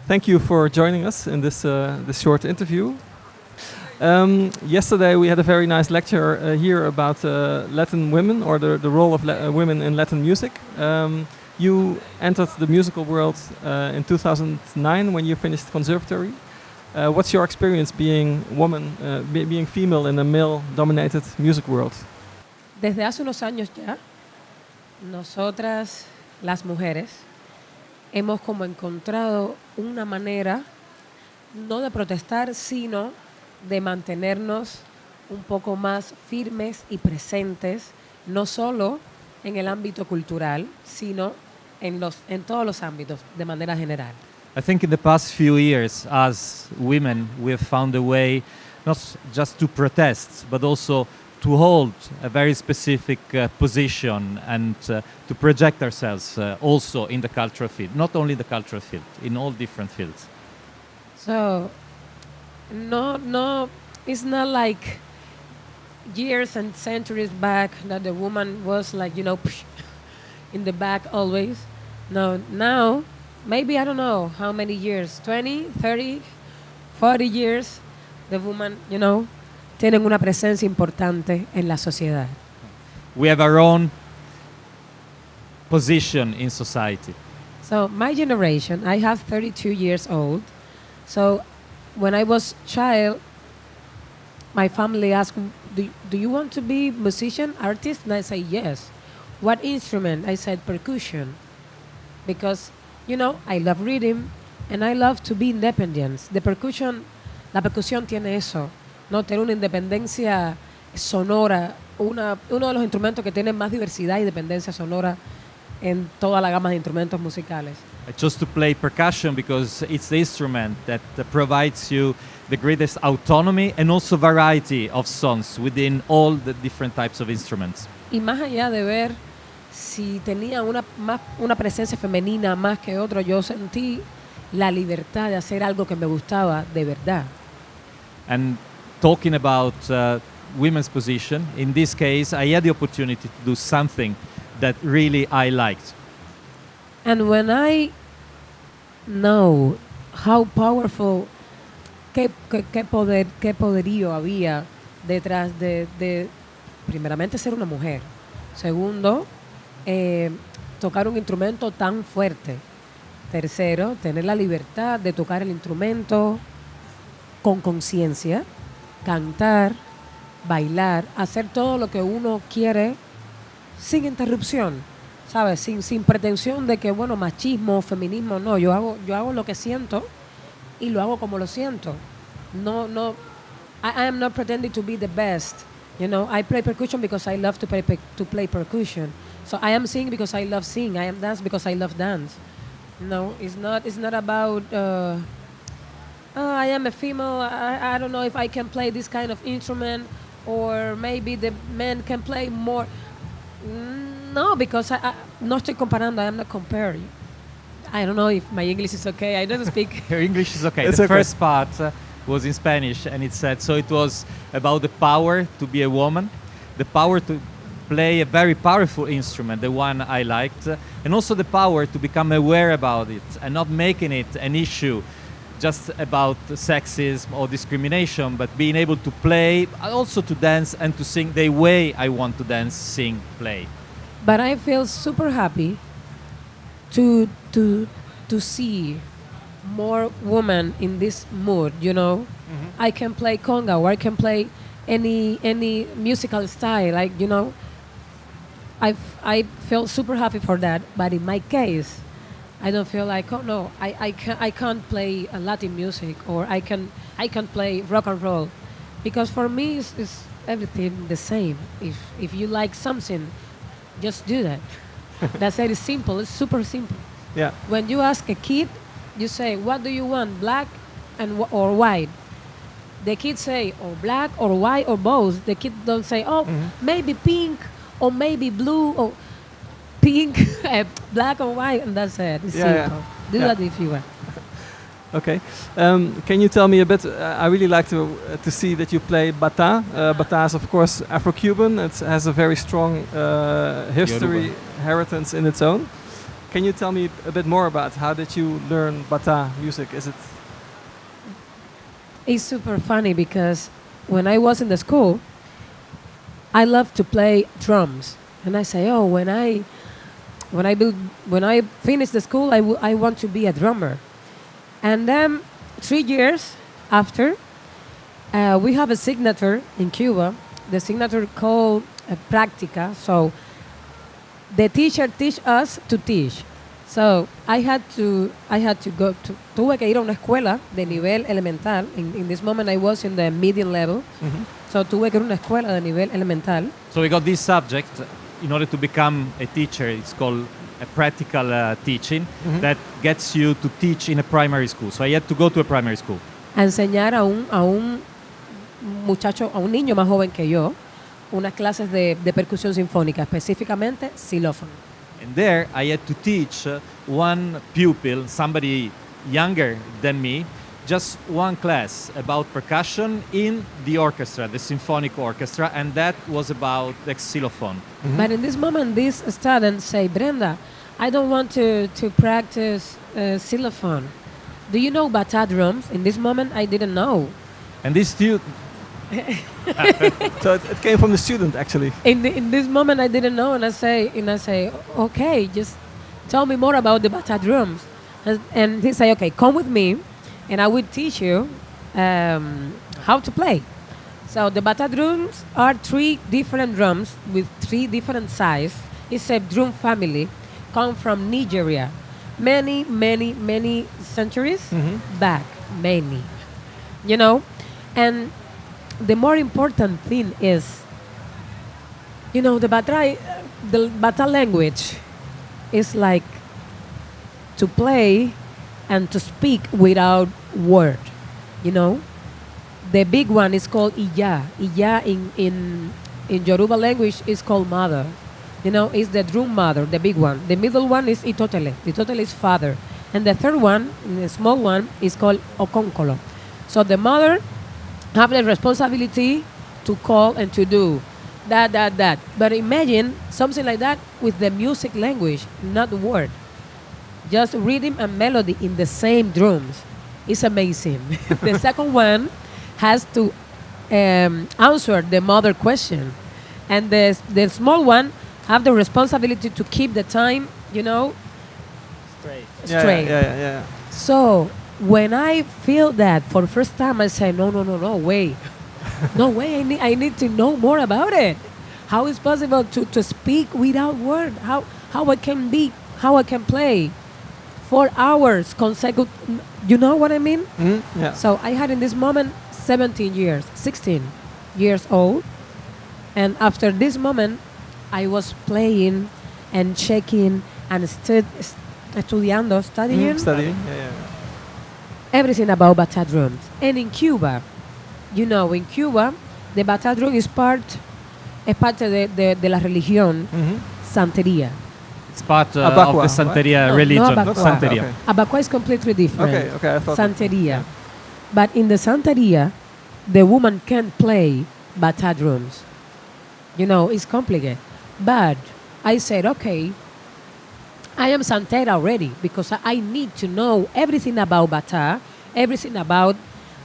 Thank you for joining us in this short interview. Yesterday we had a very nice lecture here about Latin women, or the role of women in Latin music. You entered the musical world in 2009 when you finished conservatory. What's your experience being being female in a male-dominated music world? Desde hace unos años ya, nosotras, las mujeres, hemos como encontrado una manera no de protestar, sino de mantenernos un poco más firmes y presentes, no solo en el ámbito cultural, sino en todos los ámbitos de manera general. I think in the past few years, as women, we have found a way not just to protest, but also to hold a very specific position and to project ourselves also in the cultural field, not only the cultural field, in all different fields. So, no, it's not like years and centuries back that the woman was like, in the back always. No, now, maybe I don't know how many years, 20, 30, 40 years, the woman, tienen una presencia importante en la sociedad. We have our own position in society. So my generation, I have 32 years old. So when I was child, my family asked, do you want to be musician, artist? And I say, yes. What instrument? I said, percussion. Because, I love rhythm and I love to be independent. La percusión tiene eso. No, tener una independencia sonora, uno de los instrumentos que tiene más diversidad y dependencia sonora en toda la gama de instrumentos musicales. I chose to play percussion because it's the instrument that provides you the greatest autonomy and also variety of songs within all the different types of instruments. Y más allá de ver si tenía una presencia femenina más que otro, yo sentí la libertad de hacer algo que me gustaba de verdad. And talking about women's position, in this case, I had the opportunity to do something that really I liked. And when I know how powerful, qué poderío había detrás de primeramente ser una mujer, segundo, tocar un instrumento tan fuerte, tercero, tener la libertad de tocar el instrumento con conciencia, cantar, bailar, hacer todo lo que uno quiere sin interrupción, ¿sabes? Sin pretensión de que, machismo, feminismo, no. Yo hago lo que siento y lo hago como lo siento. No, I am not pretending to be the best. I play percussion because I love to play percussion. So I am singing because I love sing. I am dance because I love dance. It's not about I am a female, I don't know if I can play this kind of instrument, or maybe the men can play more. No, because I no estoy comparando, I am not comparing. I don't know if my English is okay, I don't speak. Your English is okay. It's The okay. first part was in Spanish, and it said, so it was about the power to be a woman, the power to play a very powerful instrument, the one I liked, and also the power to become aware about it and not making it an issue just about sexism or discrimination, but being able to play, also to dance and to sing the way I want to dance, sing, play. But I feel super happy to see more women in this mood, Mm-hmm. I can play conga, or I can play any musical style, I feel super happy for that. But in my case, I don't feel like, I can't play Latin music, or I can play rock and roll, because for me it's everything the same. If you like something, just do that. That's it. It's simple. It's super simple. Yeah. When you ask a kid, you say, "What do you want, black or white?" The kids say, "Or black or white or both." The kid don't say, maybe pink or maybe blue or pink, black or white, and that's it. It's simple. Yeah. Do that if you want. Okay. Can you tell me a bit? I really like to see that you play Bata. Bata is, of course, Afro-Cuban. It has a very strong history, heritage in its own. Can you tell me a bit more about how did you learn Bata music? Is it It's super funny because when I was in the school, I love to play drums, and I say, oh, when I finish the school, I want to be a drummer. And then 3 years after, we have a signature in Cuba, the signature called Practica. So the teacher teach us to teach. So I had to go to, tuve que ir a una escuela de nivel elemental. In this moment I was in the medium level. So tuve que ir a una escuela de nivel elemental. So we got this subject in order to become a teacher. It's called a practical teaching that gets you to teach in a primary school. So I had to go to a primary school. A enseñar a un muchacho, a un niño más joven que yo, unas clases de percusión sinfónica, específicamente xilófono. And there I had to teach one pupil, somebody younger than me, just one class about percussion in the orchestra, the symphonic orchestra, and that was about the xylophone. But in this moment, this student say, Brenda, I don't want to practice xylophone. Do you know Bata drums? In this moment, I didn't know. And this student, so it came from the student actually? In this moment, I didn't know, and I say, okay, just tell me more about the Bata drums. And he say, okay, come with me, and I will teach you how to play. So the Bata drums are 3 different drums with 3 different sizes. It's a drum family, come from Nigeria. Many centuries back, many. You know? And the more important thing is, you know, the Bata language is like to play and to speak without word, you know? The big one is called Iya. Iya in Yoruba language is called mother. You know, it's the drum mother, the big one. The middle one is Itotele. Itotele is father. And the third one, the small one, is called Okonkolo. So the mother have the responsibility to call and to do that. But imagine something like that with the music language, not the word. Just rhythm and melody in the same drums. It's amazing. The second one has to answer the mother question. And the small one have the responsibility to keep the time, you know, straight. Yeah. So when I feel that for the first time, I say, no way. No way, I need to know more about it. How is possible to speak without word? How I can play 4 hours consecutive, you know what I mean? Yeah. So I had in this moment 16 years old. And after this moment, I was playing and checking and studying, Studying. Yeah. everything about Bata drums. And in Cuba, you know, in Cuba, the Bata drum is parte de la religión Santería. it's part of Abacua, the Santeria No, religion. no Abacua. Santeria. Okay. Abacua is completely different. Okay, I thought. Santería. But in the Santería, the woman can't play Bata drums. You know, it's complicated. But I said, okay, I am Santera already because I need to know everything about Bata, everything about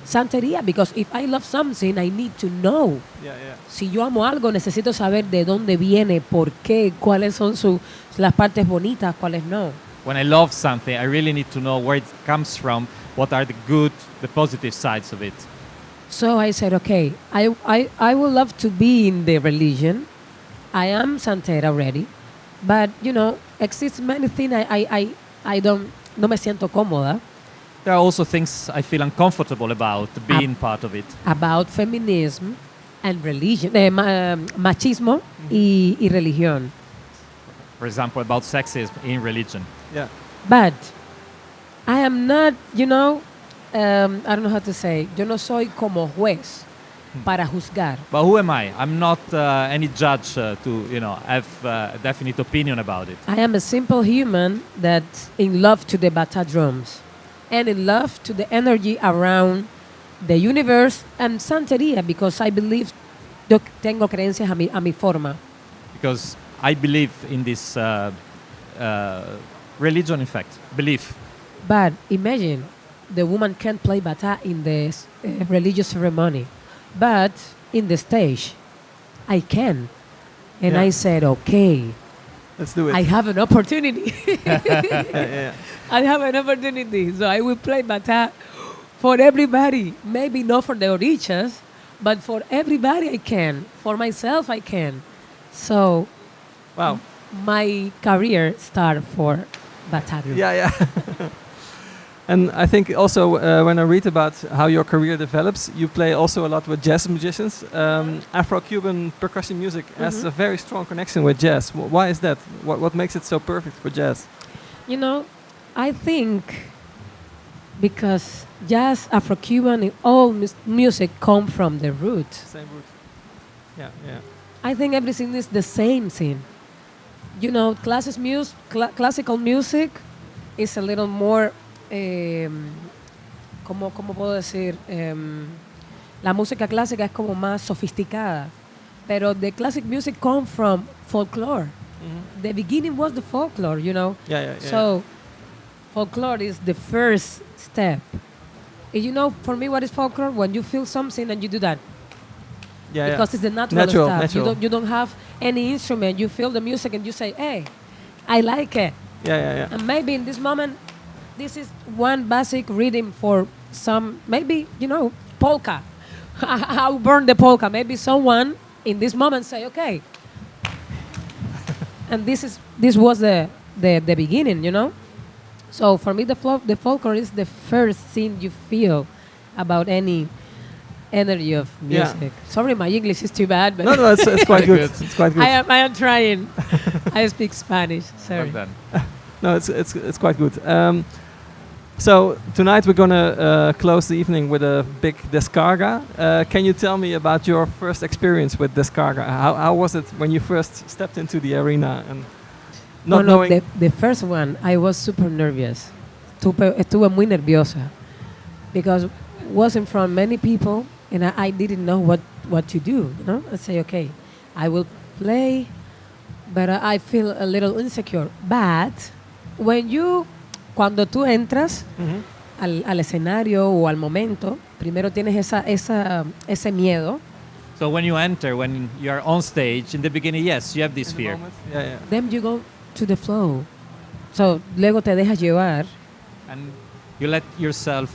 Santería, because if I love something, I need to know. Yeah. Si yo amo algo, necesito saber de dónde viene, por qué, cuáles son las partes bonitas, cuáles no. When I love something, I really need to know where it comes from, what are the positive sides of it. So I said, okay, I would love to be in the religion. I am Santera already, but you know, exists many things I don't, no me siento cómoda There are also things I feel uncomfortable about being part of it. about feminism and religion, machismo y religión. For example, about sexism in religion. Yeah. But I am not, you know, I don't know how to say, yo no soy como juez para juzgar. But who am I? I'm not any judge to have a definite opinion about it. I am a simple human that's in love to the Bata drums and in love to the energy around the universe and Santería because I believe yo tengo creencias a mi forma. Because I believe in this religion, in fact, belief. But imagine the woman can't play bata in the religious ceremony, but in the stage, I can. And Yeah. I said, okay, Let's do it. I have an opportunity. Yeah. I have an opportunity. So I will play bata for everybody. Maybe not for the orichas, but for everybody I can. For myself I can. So Wow. my career started for bata group. Yeah, yeah. And I think also when I read about how your career develops, you play also a lot with jazz musicians. Afro-Cuban percussion music has a very strong connection with jazz. Why is that? What makes it so perfect for jazz? You know, I think because jazz, Afro-Cuban, and all music come from the root. Same root. Yeah, yeah. I think everything is the same thing. You know, classical music is a little more, ¿cómo puedo decir? La música clásica es como más sofisticada. Pero the classic music comes from folklore. The beginning was the folklore, you know. Yeah, yeah, yeah. So folklore is the first step. And you know, for me, what is folklore? When you feel something and you do that. Yeah, Because it's the natural stuff. Natural. You don't have any instrument. You feel the music and you say, hey, I like it. Yeah, yeah, yeah. And maybe in this moment, this is one basic rhythm for some, maybe, you know, polka. How burn the polka. Maybe someone in this moment say, okay. And this was the beginning, you know? So for me, the folklore is the first thing you feel about any energy of Yeah. music. Sorry, my English is too bad, but No, it's quite good. It's quite good. I am trying. I speak Spanish. Sorry. Well done. No, it's quite good. So tonight we're gonna close the evening with a big descarga. Can you tell me about your first experience with descarga? How was it when you first stepped into the arena and not knowing? The first one, I was super nervous. Estuve muy nerviosa because was in front of many people and I didn't know what to do. You know, I say, okay, I will play, but I feel a little insecure. But cuando tú entras al escenario o al momento, primero tienes ese miedo. So when you enter, when you are on stage, in the beginning, yes, you have this In the fear. moment? Yeah, yeah. Then you go to the flow. So luego te dejas llevar. And you let yourself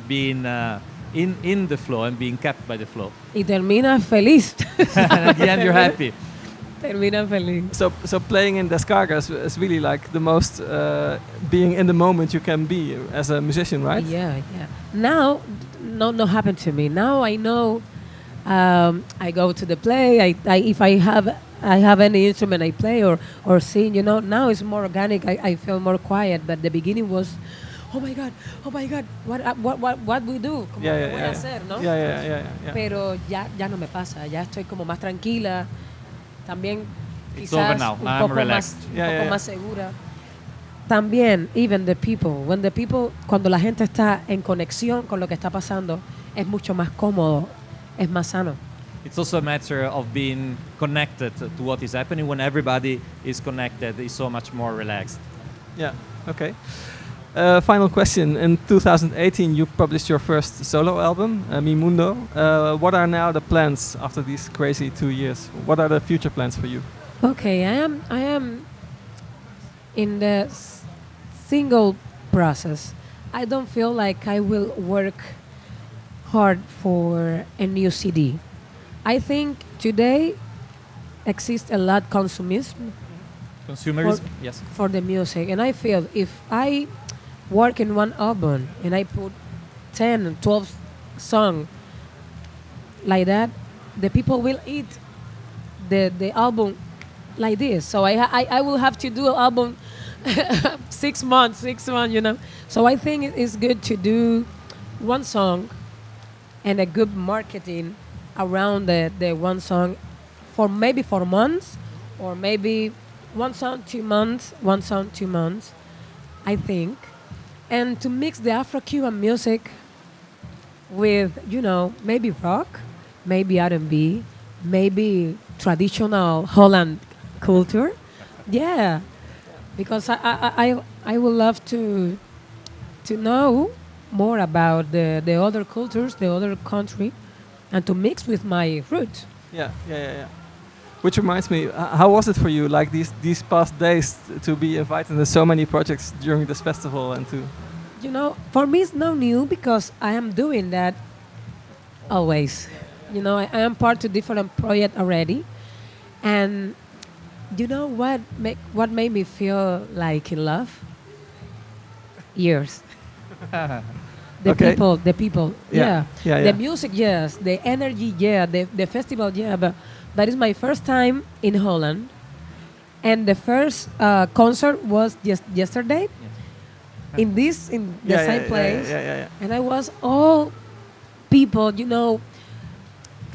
be in the flow and being kept by the flow. Y terminas feliz. And at the end, you're happy. Terminas feliz. So playing in descarga is really like the most being in the moment you can be as a musician, right? Yeah, yeah. Now, no happened to me. Now I know. I go to the play. If I have any instrument I play or sing. You know, now it's more organic. I feel more quiet. But the beginning was, oh my God, what we do? Como Yeah, que yeah, voy a yeah. hacer, ¿no? Yeah. Pero ya no me pasa. Ya estoy como más tranquila. También It's quizás over now. un I'm poco relaxed. más más segura. También, even the people, cuando la gente está en conexión con lo que está pasando, es mucho más cómodo, es más sano. It's also a matter of being connected to what is happening. When everybody is connected, it's so much more relaxed. Yeah. Okay. Final question. In 2018, you published your first solo album, Mi Mundo. What are now the plans after these crazy 2 years? What are the future plans for you? Okay, I am in the single process. I don't feel like I will work hard for a new CD. I think today exists a lot consumism Consumerism, yes. for the music, and I feel if I work in one album and I put 10, 12 songs like that, the people will eat the album like this. So I will have to do an album 6 months, you know. So I think it's good to do one song and a good marketing around the one song for maybe 4 months or maybe one song 2 months, I think. And to mix the Afro-Cuban music with, you know, maybe rock, maybe R&B, maybe traditional Holland culture. Yeah. because I would love to know more about the other cultures, the other country, and to mix with my roots. Yeah, yeah, yeah, yeah. Which reminds me, how was it for you, like these past days, to be invited to so many projects during this festival and to? You know, for me it's no new because I am doing that always. You know, I am part of different project already, and you know what made me feel like in love? Years. The Okay. people, Yeah. yeah. Yeah, The yeah. music, yes. The energy, yeah. The festival, yeah. But that is my first time in Holland, and the first concert was just yesterday in the Yeah, same yeah, place, Yeah, yeah, yeah. and I was all people, you know,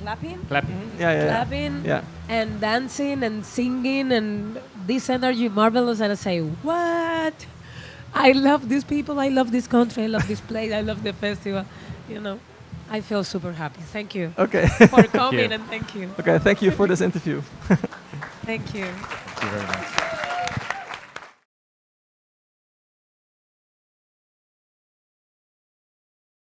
clapping, Clapping. Yeah, yeah, yeah. clapping, Yeah. and dancing and singing, and this energy marvelous. And I say, what? I love these people. I love this country. I love this place. I love the festival. You know, I feel super happy. Thank you Okay. for coming you. and thank you. Okay. Thank you for this interview. Thank you. Thank you very much.